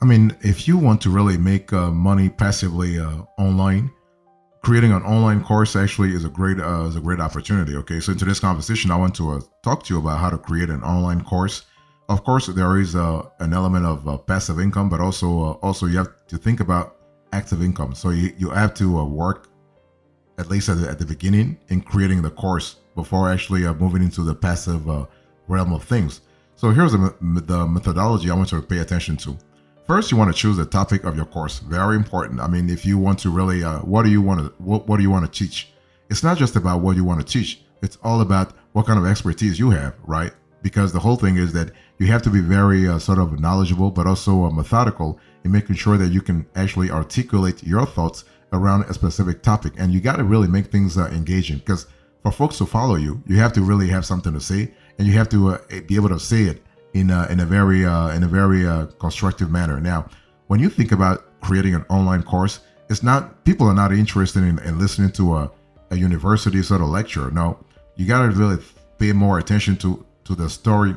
I mean, if you want to really make money passively online, creating an online course actually is a great opportunity. Okay, so in today's conversation, I want to talk to you about how to create an online course. Of course, there is an element of passive income, but also you have to think about active income. So you have to work at least at the beginning in creating the course before actually moving into the passive realm of things. So here's the methodology I want you to pay attention to. First, you want to choose the topic of your course. Very important. I mean, if you want to really, what do you want to teach? It's not just about what you want to teach. It's all about what kind of expertise you have, right? Because the whole thing is that you have to be very sort of knowledgeable, but also methodical in making sure that you can actually articulate your thoughts around a specific topic. And you got to really make things engaging, because for folks to follow you, you have to really have something to say, and you have to be able to say it in a very constructive manner. Now, when you think about creating an online course, it's not people are not interested in listening to a university sort of lecture. No, you got to really pay more attention to the story,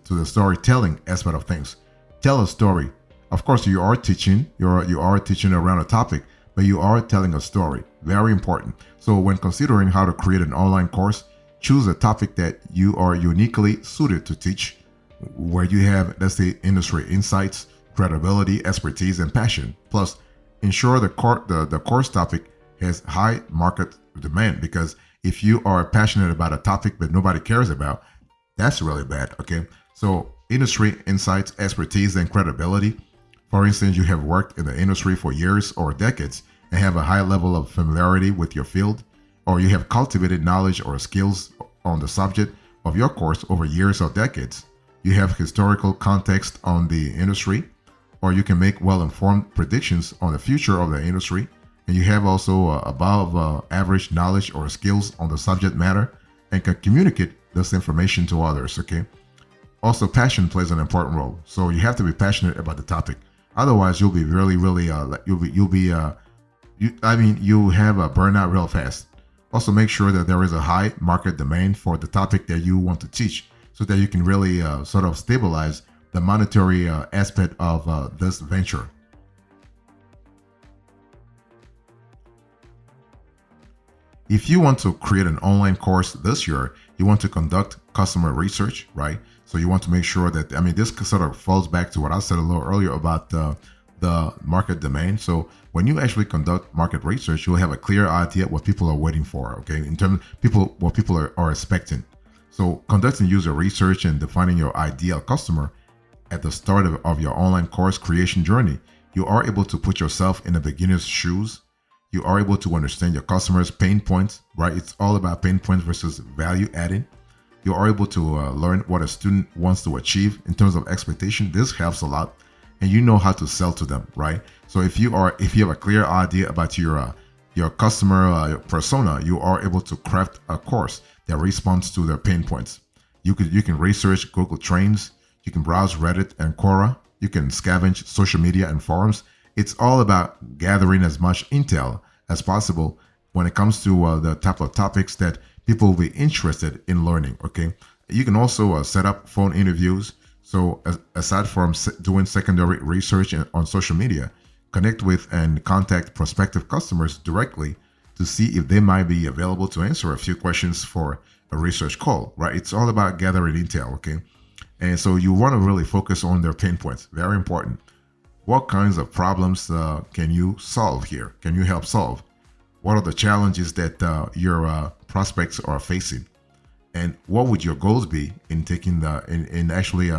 to the storytelling aspect of things. Tell a story. Of course, you are teaching. You are teaching around a topic, but you are telling a story. Very important. So when considering how to create an online course, choose a topic that you are uniquely suited to teach, where you have, let's say, industry insights, credibility, expertise, and passion. Plus, ensure the course topic has high market demand, because if you are passionate about a topic but nobody cares about, that's really bad. Okay, so industry insights, expertise, and credibility. For instance, you have worked in the industry for years or decades and have a high level of familiarity with your field, or you have cultivated knowledge or skills on the subject of your course over years or decades. You have historical context on the industry, or you can make well-informed predictions on the future of the industry, and you have also above average knowledge or skills on the subject matter and can communicate this information to others. Okay. Also, passion plays an important role. So you have to be passionate about the topic. Otherwise, you'll be really you have a burnout real fast. Also, make sure that there is a high market demand for the topic that you want to teach, so that you can really sort of stabilize the monetary aspect of this venture. If you want to create an online course this year, you want to conduct customer research, right? So you want to make sure that, I mean, this sort of falls back to what I said a little earlier about the market demand. So when you actually conduct market research, you'll have a clear idea what people are waiting for, okay? In terms of what people are expecting. So conducting user research and defining your ideal customer at the start of your online course creation journey, you are able to put yourself in a beginner's shoes. You are able to understand your customers' pain points, right? It's all about pain points versus value adding. You are able to learn what a student wants to achieve in terms of expectation. This helps a lot, and you know how to sell to them, right? So if you have a clear idea about your customer persona, you are able to craft a course that responds to their pain points. You can research Google Trends, you can browse Reddit and Quora, you can scavenge social media and forums. It's all about gathering as much intel as possible when it comes to the type of topics that people will be interested in learning. Okay, you can also set up phone interviews. So aside from doing secondary research on social media, connect with and contact prospective customers directly to see if they might be available to answer a few questions for a research call, right? It's all about gathering intel, okay? And so you want to really focus on their pain points. Very important. What kinds of problems can you solve here? Can you help solve? What are the challenges that your prospects are facing? And what would your goals be in taking in actually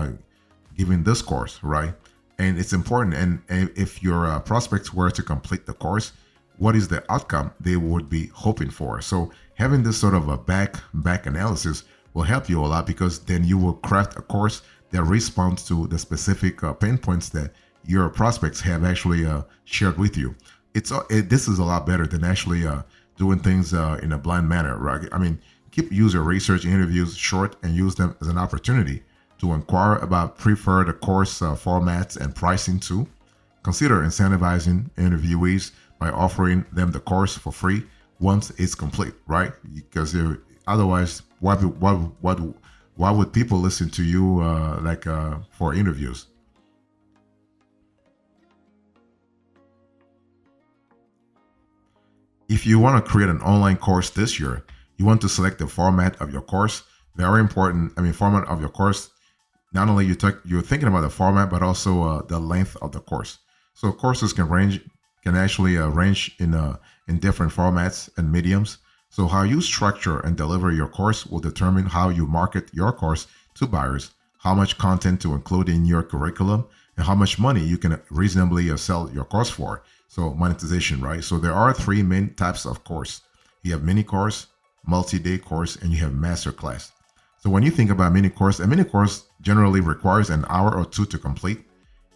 giving this course, right? And it's important. And if your prospects were to complete the course, what is the outcome they would be hoping for? So having this sort of a back analysis will help you a lot, because then you will craft a course that responds to the specific pain points that your prospects have actually shared with you. This is a lot better than actually doing things in a blind manner, right? I mean, keep user research interviews short and use them as an opportunity to inquire about preferred course formats and pricing too. Consider incentivizing interviewees by offering them the course for free once it's complete, right? Because otherwise, why would people listen to you for interviews? If you want to create an online course this year, you want to select the format of your course. Very important. Format of your course. Not only you're thinking about the format, but also the length of the course. So courses can actually range in different formats and mediums. So how you structure and deliver your course will determine how you market your course to buyers, how much content to include in your curriculum, and how much money you can reasonably sell your course for. So monetization, right? So there are three main types of course. You have mini course, multi-day course, and you have master class. So when you think about a mini course generally requires an hour or two to complete.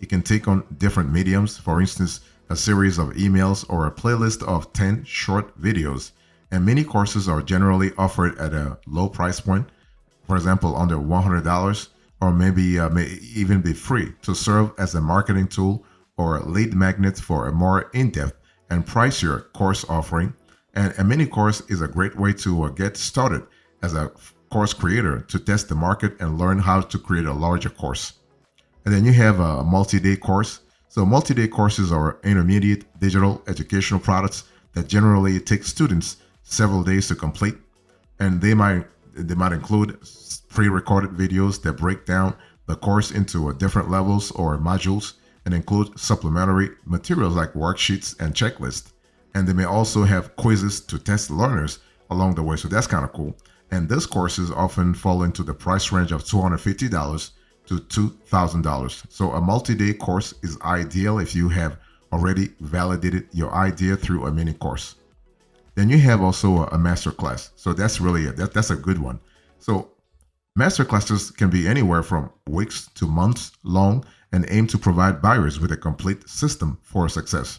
It can take on different mediums, for instance, a series of emails or a playlist of 10 short videos. And mini courses are generally offered at a low price point, for example, under $100, or maybe may even be free to serve as a marketing tool or a lead magnet for a more in-depth and pricier course offering. And a mini course is a great way to get started as a course creator, to test the market and learn how to create a larger course. And then you have a multi-day course. So multi-day courses are intermediate digital educational products that generally take students several days to complete. And they might include pre-recorded videos that break down the course into different levels or modules and include supplementary materials like worksheets and checklists. And they may also have quizzes to test learners along the way. So that's kind of cool. And these courses often fall into the price range of $250 to $2,000. So a multi-day course is ideal if you have already validated your idea through a mini course. Then you have also a master class. So that's really that's a good one. So master classes can be anywhere from weeks to months long and aim to provide buyers with a complete system for success.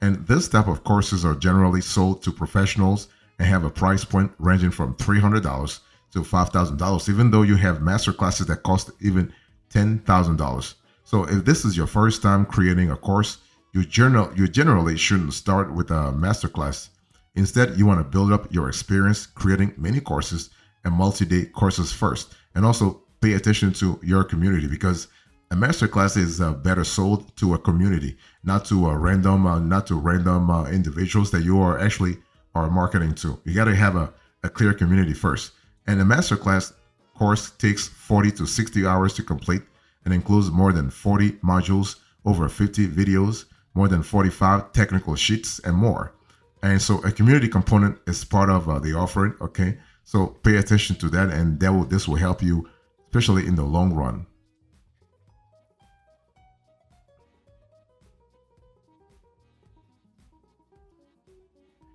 And this type of courses are generally sold to professionals and have a price point ranging from $300 to $5,000, even though you have master classes that cost even $10,000. So if this is your first time creating a course, you generally shouldn't start with a master class. Instead, you want to build up your experience creating mini courses and multi-day courses first, and also pay attention to your community, because a master class is better sold to a community, not to random individuals that you are actually are marketing to. You got to have a clear community first. And a masterclass course takes 40 to 60 hours to complete and includes more than 40 modules, over 50 videos, more than 45 technical sheets, and more. And so a community component is part of the offering. Okay, so pay attention to that, and this will help you, especially in the long run.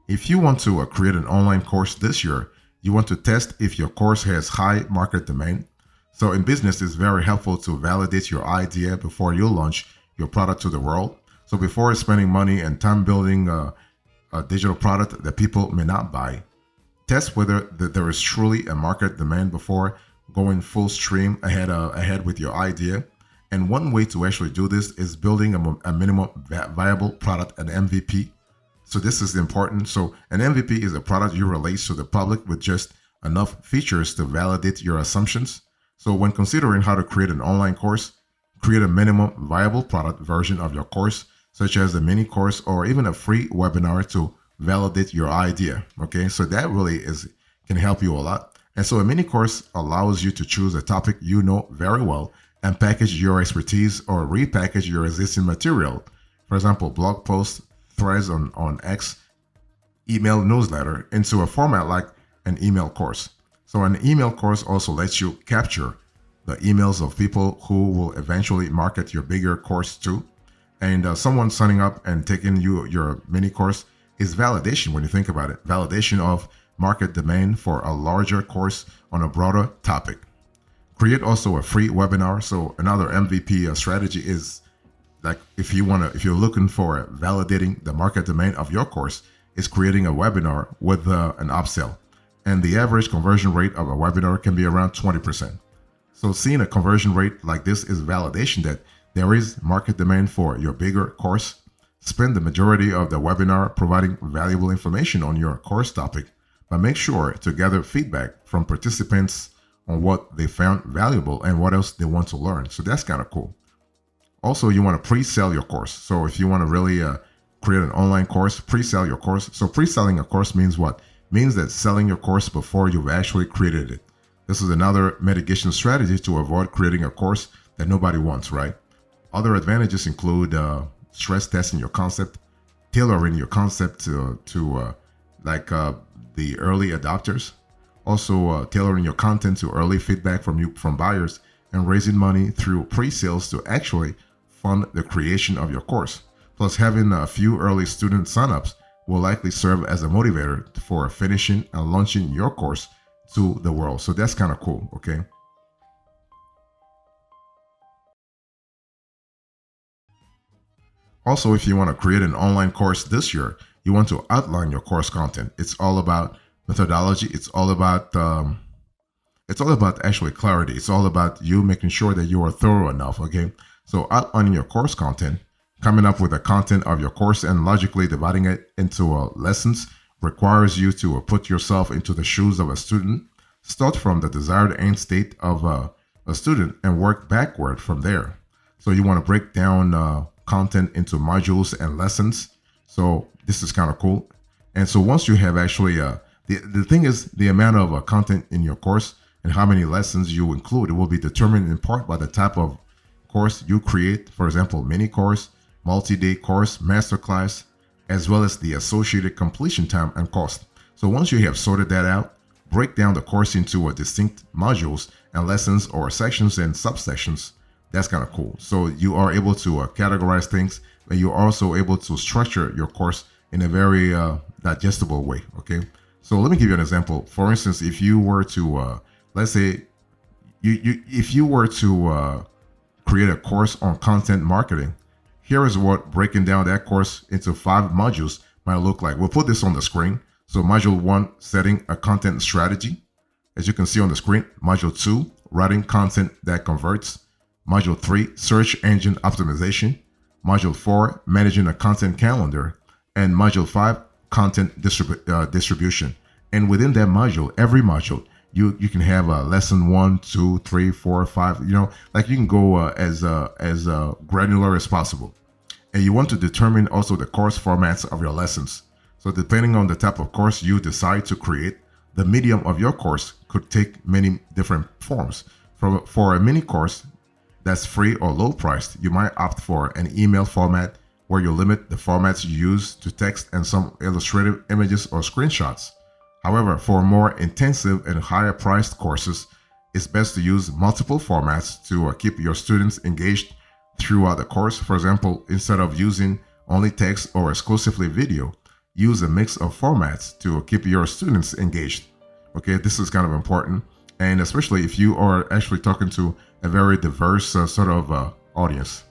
If you want to create an online course this year, you want to test if your course has high market demand. So in business, it's very helpful to validate your idea before you launch your product to the world. So before spending money and time building a digital product that people may not buy, test whether there is truly a market demand before going full stream ahead with your idea. And one way to actually do this is building a minimum viable product, an MVP. So this is important. So an MVP is a product you release to the public with just enough features to validate your assumptions. So when considering how to create an online course, create a minimum viable product version of your course, such as a mini course or even a free webinar to validate your idea. Okay, so that really can help you a lot. And so a mini course allows you to choose a topic you know very well and package your expertise or repackage your existing material. For example, blog posts, threads on X, email newsletter, into a format like an email course. So an email course also lets you capture the emails of people who will eventually market your bigger course too. And someone signing up and taking your mini course is validation when you think about it. Validation of market demand for a larger course on a broader topic. Create also a free webinar. So another MVP strategy is, like, if you're looking for validating the market demand of your course, is creating a webinar with an upsell. And the average conversion rate of a webinar can be around 20%. So seeing a conversion rate like this is validation that there is market demand for your bigger course. Spend the majority of the webinar providing valuable information on your course topic, but make sure to gather feedback from participants on what they found valuable and what else they want to learn. So that's kind of cool. Also, you want to pre-sell your course. So if you want to really create an online course, pre-sell your course. So pre-selling a course means what? Means that selling your course before you've actually created it. This is another mitigation strategy to avoid creating a course that nobody wants, right? Other advantages include stress testing your concept, tailoring your concept to the early adopters, also tailoring your content to early feedback from buyers, and raising money through pre-sales to actually fund the creation of your course. Plus, having a few early student signups will likely serve as a motivator for finishing and launching your course to the world. So that's kind of cool, okay? Also, if you want to create an online course this year, you want to outline your course content. It's all about methodology. It's all about actually clarity. It's all about you making sure that you are thorough enough, okay? So outlining your course content, coming up with the content of your course and logically dividing it into lessons requires you to put yourself into the shoes of a student, start from the desired end state of a student and work backward from there. So you want to break down content into modules and lessons. So this is kind of cool. And so once you have actually, the thing is the amount of content in your course and how many lessons you include, it will be determined in part by the type of course you create. For example, mini course, multi-day course, masterclass, as well as the associated completion time and cost. So once you have sorted that out, break down the course into distinct modules and lessons or sections and subsections. That's kind of cool. So you are able to categorize things, and you're also able to structure your course in a very digestible way, okay? So let me give you an example. For instance, if you were to, let's say, if you were to create a course on content marketing, here is what breaking down that course into 5 modules might look like. We'll put this on the screen. So module 1, setting a content strategy. As you can see on the screen, module 2, writing content that converts. Module 3, search engine optimization. Module 4, managing a content calendar. And module 5, content distribution. And within that module, every module, you can have lesson 1, 2, 3, 4, 5. You know, like you can go as granular as possible. And you want to determine also the course formats of your lessons. So depending on the type of course you decide to create, the medium of your course could take many different forms. For a mini course that's free or low priced, you might opt for an email format where you limit the formats you use to text and some illustrative images or screenshots. However, for more intensive and higher priced courses, it's best to use multiple formats to keep your students engaged throughout the course. For example, instead of using only text or exclusively video, use a mix of formats to keep your students engaged. Okay, this is kind of important, and especially if you are actually talking to a very diverse sort of audience.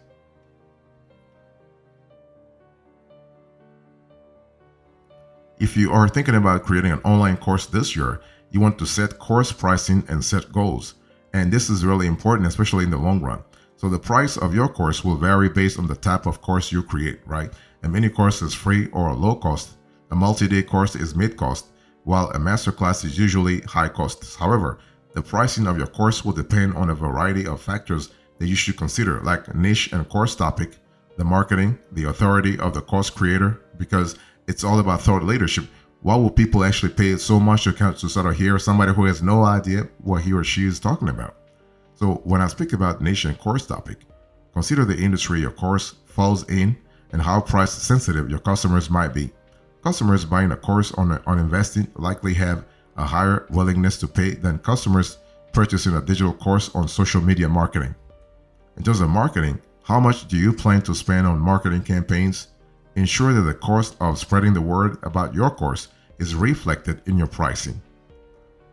If you are thinking about creating an online course this year, you want to set course pricing and set goals. And this is really important, especially in the long run. So the price of your course will vary based on the type of course you create, right? A mini course is free or low cost. A multi-day course is mid-cost, while a masterclass is usually high cost. However, the pricing of your course will depend on a variety of factors that you should consider, like niche and course topic, the marketing, the authority of the course creator, because it's all about thought leadership. Why will people actually pay so much to sort of hear somebody who has no idea what he or she is talking about? So when I speak about niche and course topic, consider the industry your course falls in and how price sensitive your customers might be. Customers buying a course on investing likely have a higher willingness to pay than customers purchasing a digital course on social media marketing. In terms of marketing, how much do you plan to spend on marketing campaigns? Ensure that the cost of spreading the word about your course is reflected in your pricing.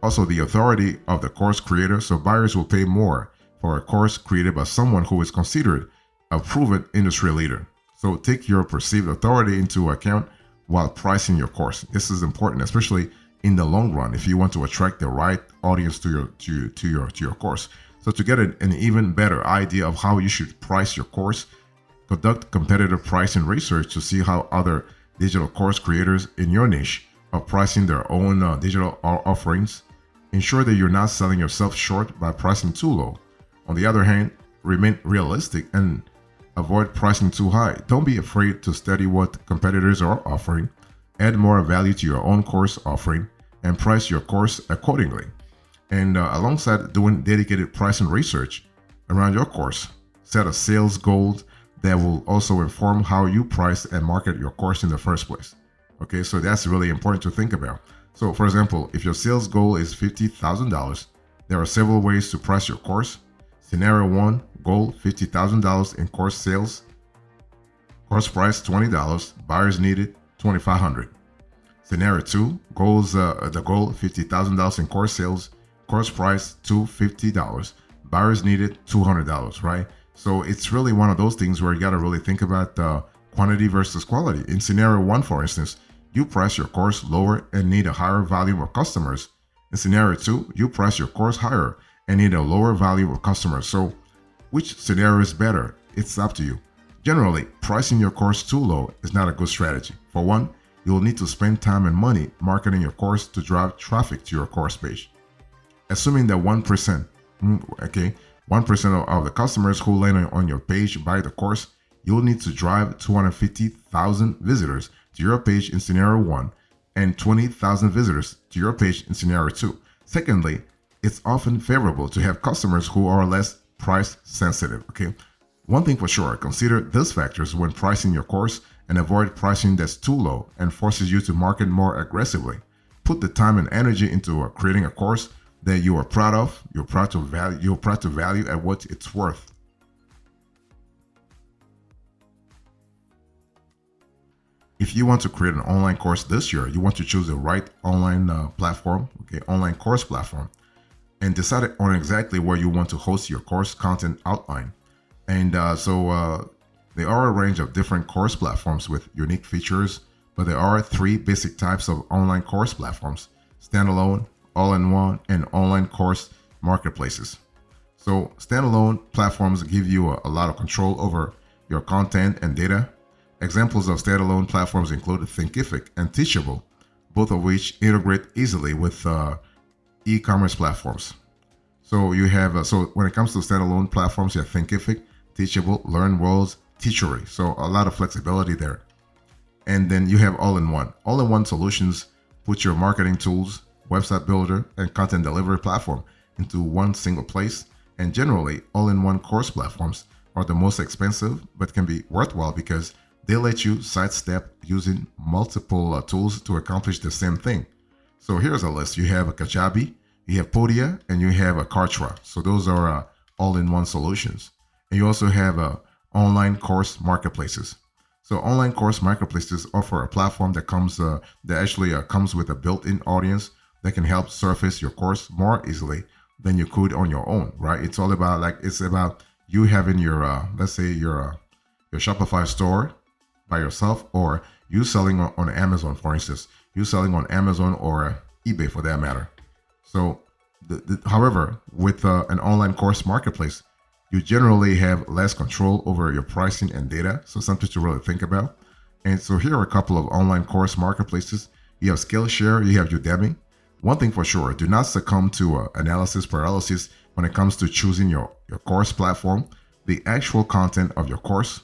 Also, the authority of the course creator, so buyers will pay more for a course created by someone who is considered a proven industry leader. So take your perceived authority into account while pricing your course. This is important, especially in the long run, if you want to attract the right audience to your course. So to get an even better idea of how you should price your course, conduct competitive pricing research to see how other digital course creators in your niche are pricing their own digital offerings. Ensure that you're not selling yourself short by pricing too low. On the other hand, remain realistic and Avoid pricing too high. Don't be afraid to study what competitors are offering. Add more value to your own course offering and price your course accordingly. And alongside doing dedicated pricing research around your course, set a sales goal that will also inform how you price and market your course in the first place. Okay, so that's really important to think about. So, for example, if your sales goal is $50,000, there are several ways to price your course. Scenario 1, goal $50,000 in course sales. Course price $20, buyers needed 2,500. Scenario 2, the goal $50,000 in course sales. Course price $250, buyers needed $200, right? So it's really one of those things where you got to really think about quantity versus quality. In scenario 1, for instance, you price your course lower and need a higher volume of customers. In scenario 2, you price your course higher and need a lower volume of customers. So which scenario is better? It's up to you. Generally, pricing your course too low is not a good strategy. For one, you'll need to spend time and money marketing your course to drive traffic to your course page. Assuming that 1%, 1% of the customers who land on your page buy the course, you'll need to drive 250,000 visitors to your page in scenario 1 and 20,000 visitors to your page in scenario 2. Secondly, it's often favorable to have customers who are less price sensitive. Okay, one thing for sure, consider these factors when pricing your course and avoid pricing that's too low and forces you to market more aggressively. Put the time and energy into creating a course that you are proud of, you're proud to value at what it's worth. If you want to create an online course this year, you want to choose the right online platform, online course platform, and decide on exactly where you want to host your course content outline. And there are a range of different course platforms with unique features, but there are 3 basic types of online course platforms: standalone, all-in-one, and online course marketplaces. So standalone platforms give you a lot of control over your content and data. Examples of standalone platforms include Thinkific and Teachable, both of which integrate easily with e-commerce platforms. So you have so when it comes to standalone platforms, you have Thinkific, Teachable, LearnWorlds, Teachery. So a lot of flexibility there. And then you have all-in-one. All-in-one solutions put your marketing tools, website builder, and content delivery platform into one single place. And generally, all-in-one course platforms are the most expensive, but can be worthwhile because they let you sidestep using multiple tools to accomplish the same thing. So here's a list. You have a Kajabi, you have Podia, and you have a Kartra. So those are all-in-one solutions. And you also have online course marketplaces. So online course marketplaces offer a platform that comes with a built-in audience that can help surface your course more easily than you could on your own, right? It's all about it's about you having your let's say your Shopify store by yourself, or you selling on Amazon, for instance. You selling on Amazon or eBay for that matter. So, however, with an online course marketplace, you generally have less control over your pricing and data. So something to really think about. And so here are a couple of online course marketplaces. You have Skillshare, you have Udemy. One thing for sure, do not succumb to analysis paralysis when it comes to choosing your course platform. The actual content of your course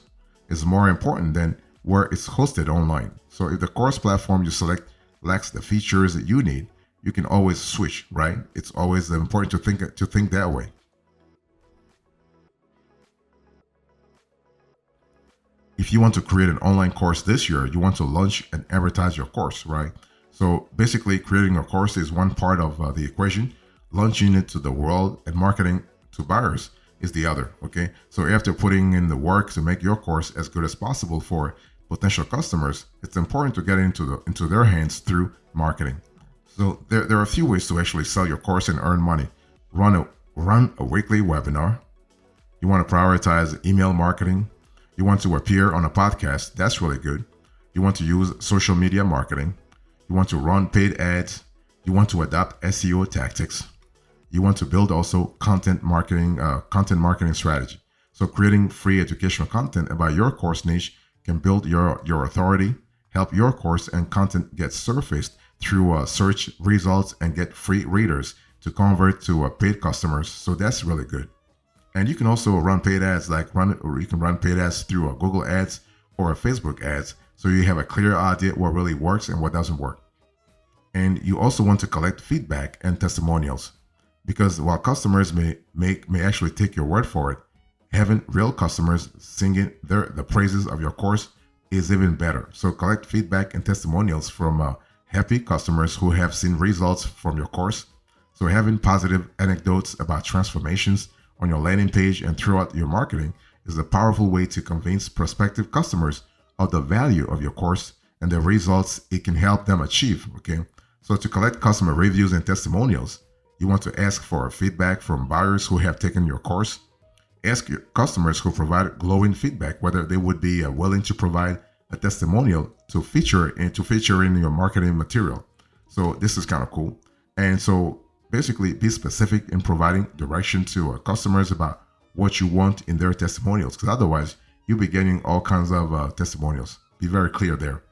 is more important than where it's hosted online. So if the course platform you select lacks the features that you need, you can always switch, right? It's always important to think that way. If you want to create an online course this year, you want to launch and advertise your course, right? So basically, creating a course is one part of the equation. Launching it to the world and marketing to buyers is the other, okay? So after putting in the work to make your course as good as possible for potential customers, it's important to get into their hands through marketing. So there are a few ways to actually sell your course and earn money. Run a weekly webinar. You want to prioritize email marketing. You want to appear on a podcast. That's really good. You want to use social media marketing. You want to run paid ads. You want to adopt SEO tactics. You want to build also content marketing strategy. So creating free educational content about your course niche can build your authority, help your course and content get surfaced through search results and get free readers to convert to paid customers. So that's really good. And you can also run paid ads, or you can run paid ads through a Google Ads or a Facebook Ads, so you have a clear idea what really works and what doesn't work. And you also want to collect feedback and testimonials, because while customers may actually take your word for it, having real customers singing the praises of your course is even better. So collect feedback and testimonials from happy customers who have seen results from your course. So having positive anecdotes about transformations on your landing page and throughout your marketing is a powerful way to convince prospective customers of the value of your course and the results it can help them achieve. Okay. So to collect customer reviews and testimonials, you want to ask for feedback from buyers who have taken your course. Ask your customers who provide glowing feedback whether they would be willing to provide a testimonial to feature in your marketing material. So this is kind of cool. And so basically be specific in providing direction to customers about what you want in their testimonials, because otherwise you'll be getting all kinds of testimonials. Be very clear there.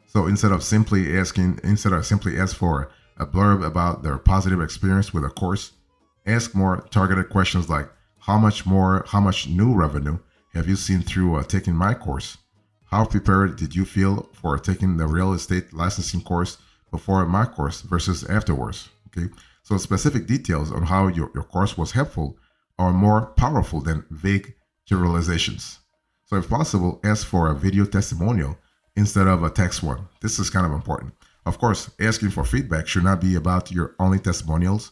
So instead of simply ask for a blurb about their positive experience with a course, ask more targeted questions like how much new revenue have you seen through taking my course? How prepared did you feel for taking the real estate licensing course before my course versus afterwards? Okay, so specific details on how your course was helpful are more powerful than vague generalizations. So if possible, ask for a video testimonial instead of a text one. This is kind of important. Of course, asking for feedback should not be about your only testimonials.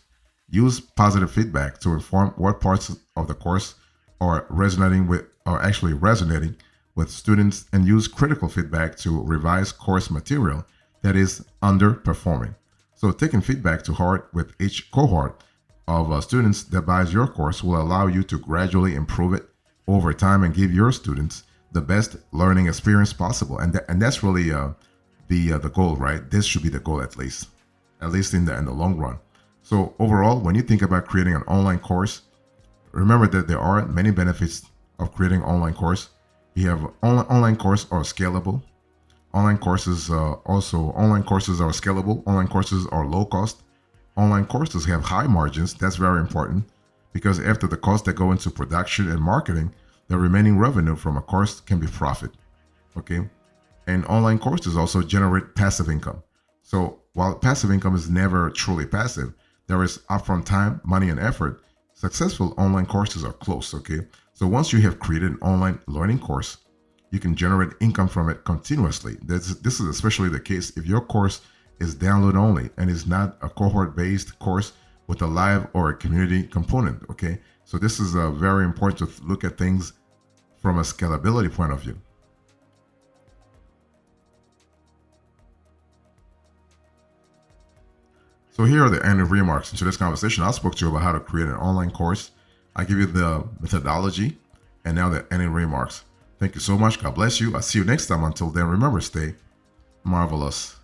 Use positive feedback to inform what parts of the course are resonating with students, and use critical feedback to revise course material that is underperforming. So taking feedback to heart with each cohort of students that buys your course will allow you to gradually improve it over time and give your students the best learning experience possible. And that's really the goal, right? This should be the goal, at least in the long run. So overall, when you think about creating an online course, remember that there are many benefits of creating online course. You have online courses are scalable. Online courses are scalable. Online courses are low cost. Online courses have high margins. That's very important, because after the costs that go into production and marketing, the remaining revenue from a course can be profit. Okay. And online courses also generate passive income. So while passive income is never truly passive, there is upfront time, money, and effort. Successful online courses are close. Okay. So once you have created an online learning course, you can generate income from it continuously. This is especially the case if your course is download only and is not a cohort-based course with a live or a community component. Okay. So this is very important to look at things from a scalability point of view. So here are the ending remarks into this conversation. I spoke to you about how to create an online course. I give you the methodology and now the ending remarks. Thank you so much. God bless you. I'll see you next time. Until then, remember, stay marvelous.